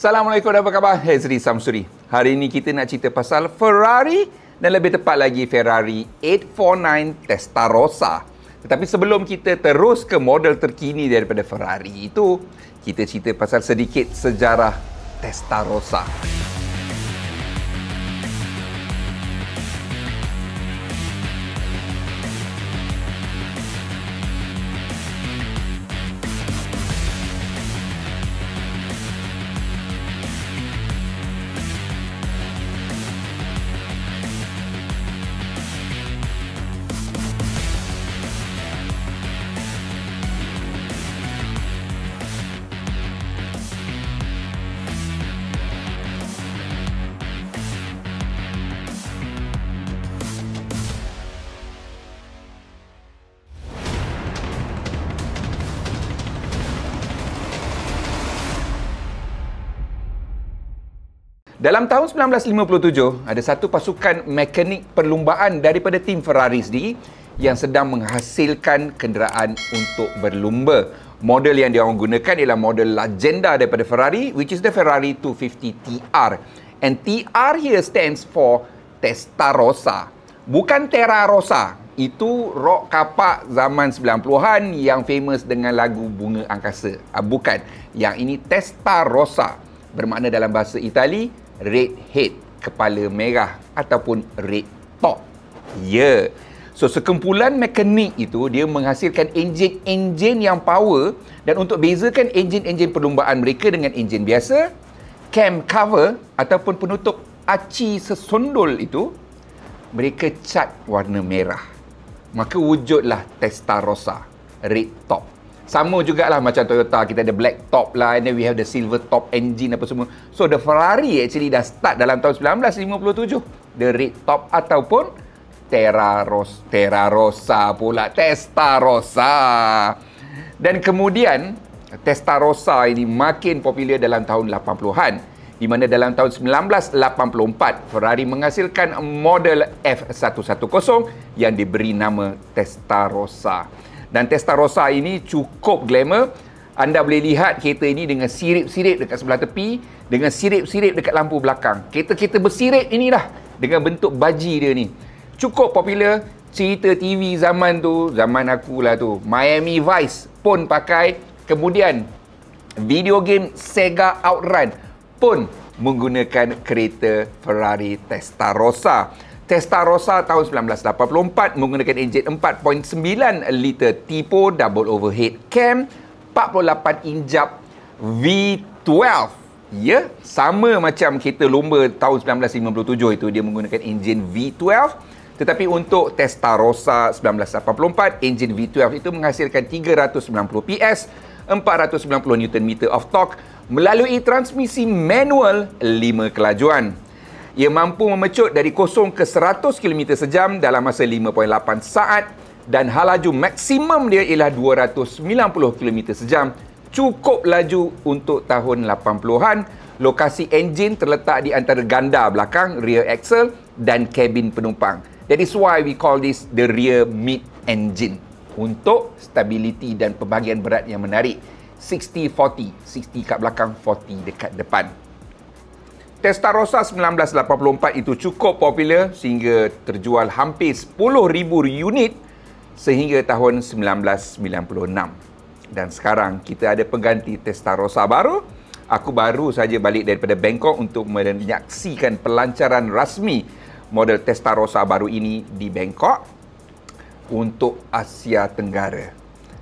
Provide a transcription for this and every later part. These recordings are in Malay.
Assalamualaikum dan apa khabar? Hezri Samsuri. Hari ini kita nak cerita pasal Ferrari dan lebih tepat lagi Ferrari 849 Testarossa. Tetapi sebelum kita terus ke model terkini daripada Ferrari itu, kita cerita pasal sedikit sejarah Testarossa. Dalam tahun 1957, ada satu pasukan mekanik perlumbaan daripada tim Ferrari sendiri yang sedang menghasilkan kenderaan untuk berlumba. Model yang dia orang gunakan ialah model legenda daripada Ferrari, which is the Ferrari 250 TR. And TR here stands for Testarossa. Bukan Terra Rossa. Itu rock kapak zaman 90-an yang famous dengan lagu Bunga Angkasa. Bukan. Yang ini Testarossa. Bermakna dalam bahasa Itali, red head, kepala merah ataupun red top. Ya. So, sekumpulan mekanik itu, dia menghasilkan enjin yang power, dan untuk bezakan enjin perlumbaan mereka dengan enjin biasa, cam cover ataupun penutup aci sesondol itu, mereka cat warna merah. Maka wujudlah Testarossa, red top. Sama jugalah macam Toyota, kita ada black top lah, and then we have the silver top engine apa semua. So the Ferrari actually dah start dalam tahun 1957. The red top ataupun Testarossa pula, Testarossa. Dan kemudian Testarossa ini makin popular dalam tahun 80-an. Di mana dalam tahun 1984 Ferrari menghasilkan model F110 yang diberi nama Testarossa. Dan Testarossa ini cukup glamour. Anda boleh lihat kereta ini dengan sirip-sirip dekat sebelah tepi, dengan sirip-sirip dekat lampu belakang. Kereta-kereta bersirip inilah dengan bentuk baji dia ni. Cukup popular. Cerita TV zaman tu, zaman akulah tu, Miami Vice pun pakai. Kemudian video game Sega Outrun pun menggunakan kereta Ferrari Testarossa. Testarossa tahun 1984 menggunakan enjin 4.9 liter Tipo double overhead cam, 48 injap V12. Ya, sama macam kereta lumba tahun 1957 itu, dia menggunakan enjin V12. Tetapi untuk Testarossa 1984, enjin V12 itu menghasilkan 390 PS, 490 Nm of torque melalui transmisi manual 5 kelajuan. Ia mampu memecut dari 0 ke 100 km sejam dalam masa 5.8 saat, dan halaju maksimum dia ialah 290 km sejam. Cukup laju untuk tahun 80-an. Lokasi enjin terletak di antara ganda belakang, rear axle, dan kabin penumpang. That is why we call this the rear mid engine. Untuk stability dan pembagian berat yang menarik. 60-40. 60 kat belakang, 40 dekat depan. Testarossa 1984 itu cukup popular sehingga terjual hampir 10,000 unit sehingga tahun 1996. Dan sekarang kita ada pengganti Testarossa baru. Aku baru saja balik daripada Bangkok untuk menyaksikan pelancaran rasmi model Testarossa baru ini di Bangkok untuk Asia Tenggara.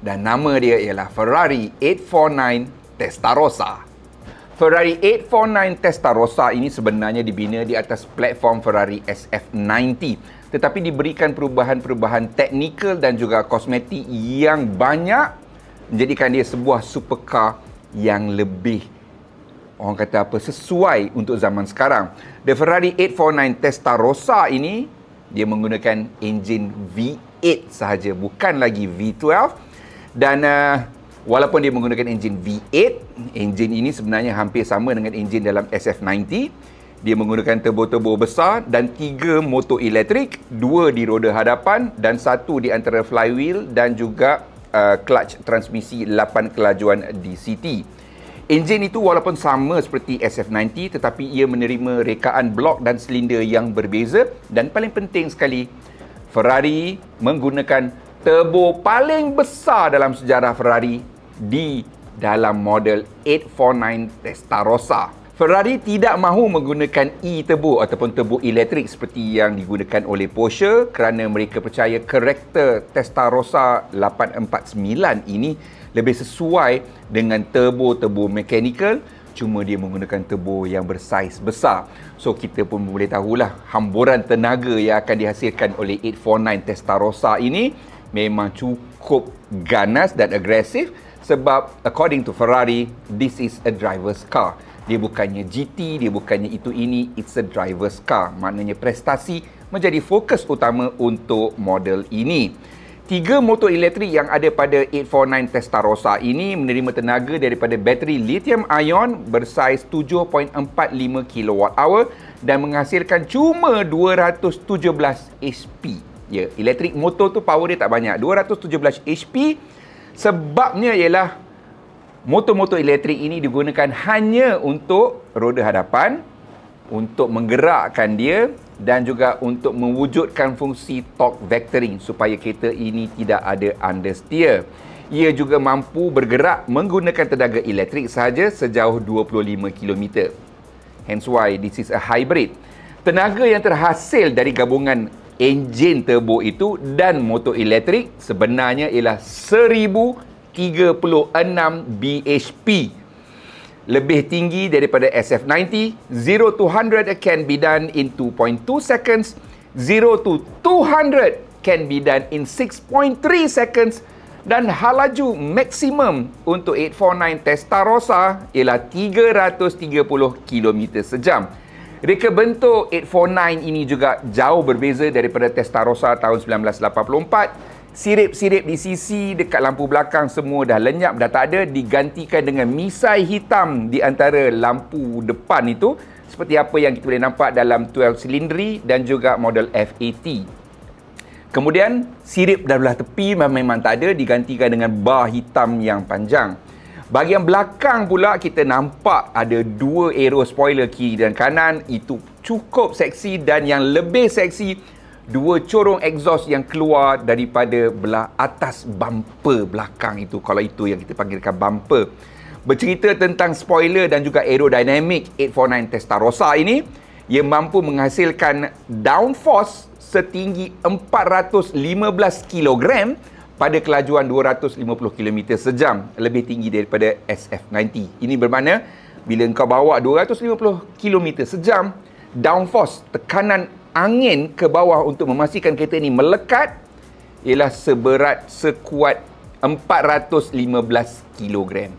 Dan nama dia ialah Ferrari 849 Testarossa. Ferrari 849 Testarossa ini sebenarnya dibina di atas platform Ferrari SF90, tetapi diberikan perubahan-perubahan teknikal dan juga kosmetik yang banyak, menjadikan dia sebuah supercar yang lebih, orang kata apa, sesuai untuk zaman sekarang. The Ferrari 849 Testarossa ini, dia menggunakan enjin V8 sahaja, bukan lagi V12. Dan walaupun dia menggunakan enjin V8, enjin ini sebenarnya hampir sama dengan enjin dalam SF90. Dia menggunakan turbo-turbo besar dan 3 motor elektrik, 2 di roda hadapan dan 1 di antara flywheel dan juga clutch transmisi 8 kelajuan DCT. Enjin itu walaupun sama seperti SF90 tetapi ia menerima rekaan blok dan silinder yang berbeza, dan paling penting sekali, Ferrari menggunakan turbo paling besar dalam sejarah Ferrari di dalam model 849 Testarossa. Ferrari tidak mahu menggunakan e-turbo ataupun turbo elektrik seperti yang digunakan oleh Porsche kerana mereka percaya karakter Testarossa 849 ini lebih sesuai dengan turbo mechanical, cuma dia menggunakan turbo yang bersaiz besar. So kita pun boleh tahulah hamburan tenaga yang akan dihasilkan oleh 849 Testarossa ini memang cukup ganas dan agresif, sebab according to Ferrari, this is a driver's car. Dia bukannya GT, dia bukannya itu ini, it's a driver's car. Maknanya prestasi menjadi fokus utama untuk model ini. 3 motor elektrik yang ada pada 849 Testarossa ini menerima tenaga daripada bateri lithium ion bersaiz 7.45 kWh dan menghasilkan cuma 217 HP. Ya, elektrik motor tu power dia tak banyak, 217 HP. Sebabnya ialah motor-motor elektrik ini digunakan hanya untuk roda hadapan, untuk menggerakkan dia dan juga untuk mewujudkan fungsi torque vectoring supaya kereta ini tidak ada understeer. Ia juga mampu bergerak menggunakan tenaga elektrik sahaja sejauh 25 km. Hence why this is a hybrid. Tenaga yang terhasil dari gabungan enjin turbo itu dan motor elektrik sebenarnya ialah 1036 bhp. Lebih tinggi daripada SF90. 0 to 100 can be done in 2.2 seconds. 0 to 200 can be done in 6.3 seconds. Dan halaju maksimum untuk 849 Testarossa ialah 330 km sejam. Reka bentuk 849 ini juga jauh berbeza daripada Testarossa tahun 1984. Sirip-sirip di sisi dekat lampu belakang semua dah lenyap, dah tak ada, digantikan dengan misai hitam di antara lampu depan itu, seperti apa yang kita boleh nampak dalam 12 silindri dan juga model F80. Kemudian sirip dah belah tepi memang tak ada, digantikan dengan bar hitam yang panjang. Bahagian belakang pula kita nampak ada 2 aero spoiler kiri dan kanan. Itu cukup seksi, dan yang lebih seksi, 2 corong exhaust yang keluar daripada belah atas bumper belakang itu, kalau itu yang kita panggilkan bumper. Bercerita tentang spoiler dan juga aerodynamic 849 Testarossa ini, ia mampu menghasilkan downforce setinggi 415 kg pada kelajuan 250 km sejam, lebih tinggi daripada SF90. Ini bermakna bila engkau bawa 250 km sejam, downforce, tekanan angin ke bawah untuk memastikan kereta ini melekat ialah sekuat 415 kg.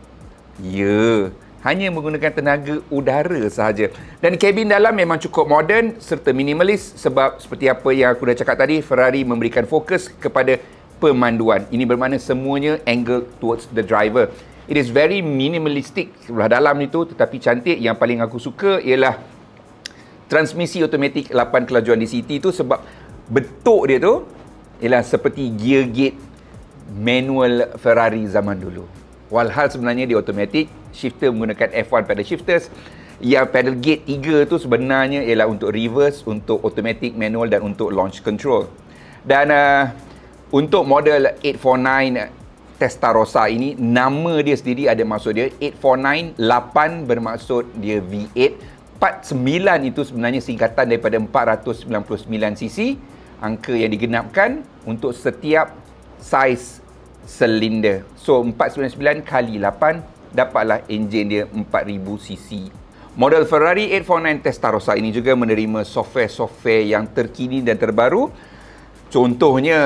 Ya, hanya menggunakan tenaga udara sahaja. Dan kabin dalam memang cukup moden serta minimalis, sebab seperti apa yang aku dah cakap tadi, Ferrari memberikan fokus kepada pemanduan. Ini bermakna semuanya angle towards the driver. It is very minimalistic sebelah dalam itu, tetapi cantik. Yang paling aku suka ialah transmisi automatik 8 kelajuan DCT itu, sebab bentuk dia tu ialah seperti gear gate manual Ferrari zaman dulu. Walhal sebenarnya dia automatic, shifter menggunakan F1 pedal shifters. Yang pedal gate 3 tu sebenarnya ialah untuk reverse, untuk automatic, manual dan untuk launch control. Dan untuk model 849 Testarossa ini, nama dia sendiri ada maksud dia. 849, 8 bermaksud dia V8. 49 itu sebenarnya singkatan daripada 499cc, angka yang digenapkan untuk setiap saiz silinder. So 499 kali 8 dapatlah enjin dia 4000cc. Model Ferrari 849 Testarossa ini juga menerima software-software yang terkini dan terbaru. Contohnya,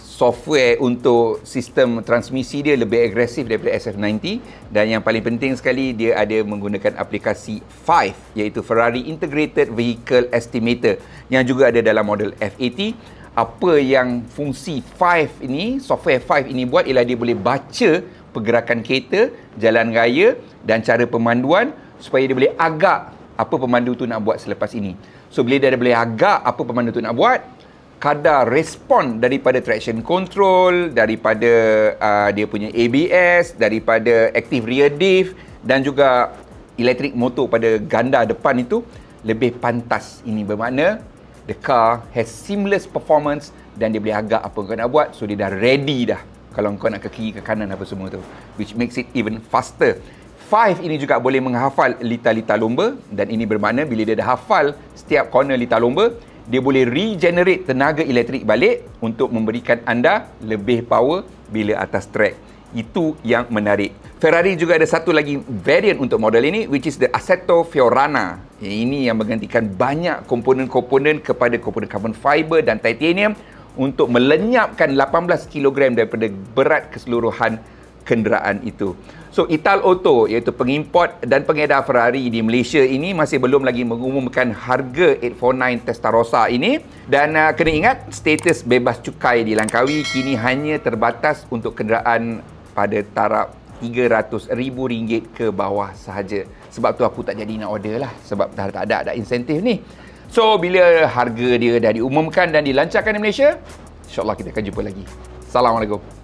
software untuk sistem transmisi dia lebih agresif daripada SF90, dan yang paling penting sekali, dia ada menggunakan aplikasi 5, iaitu Ferrari Integrated Vehicle Estimator, yang juga ada dalam model F80. Apa yang fungsi 5 ini, software 5 ini buat ialah dia boleh baca pergerakan kereta, jalan raya dan cara pemanduan supaya dia boleh agak apa pemandu tu nak buat selepas ini. So bila dia boleh agak apa pemandu tu nak buat, kadar respon daripada traction control, daripada dia punya ABS, daripada active rear diff dan juga elektrik motor pada ganda depan itu lebih pantas. Ini bermakna the car has seamless performance dan dia boleh agak apa kau nak buat, so dia dah ready dah kalau kau nak ke kiri ke kanan apa semua tu, which makes it even faster. 5 ini juga boleh menghafal litar-litar lomba, dan ini bermakna bila dia dah hafal setiap corner litar lomba, dia boleh regenerate tenaga elektrik balik untuk memberikan anda lebih power bila atas track. Itu yang menarik. Ferrari juga ada satu lagi variant untuk model ini, which is the Assetto Fiorana. Ini yang menggantikan banyak komponen-komponen kepada komponen carbon fiber dan titanium untuk melenyapkan 18 kg daripada berat keseluruhan kenderaan itu. So, Italauto, iaitu pengimport dan pengedar Ferrari di Malaysia ini masih belum lagi mengumumkan harga 849 Testarossa ini. Dan kena ingat, status bebas cukai di Langkawi kini hanya terbatas untuk kenderaan pada taraf RM300,000 ke bawah sahaja. Sebab tu aku tak jadi nak order lah. Sebab tak ada insentif ni. So, bila harga dia dah diumumkan dan dilancarkan di Malaysia, InsyaAllah kita akan jumpa lagi. Assalamualaikum.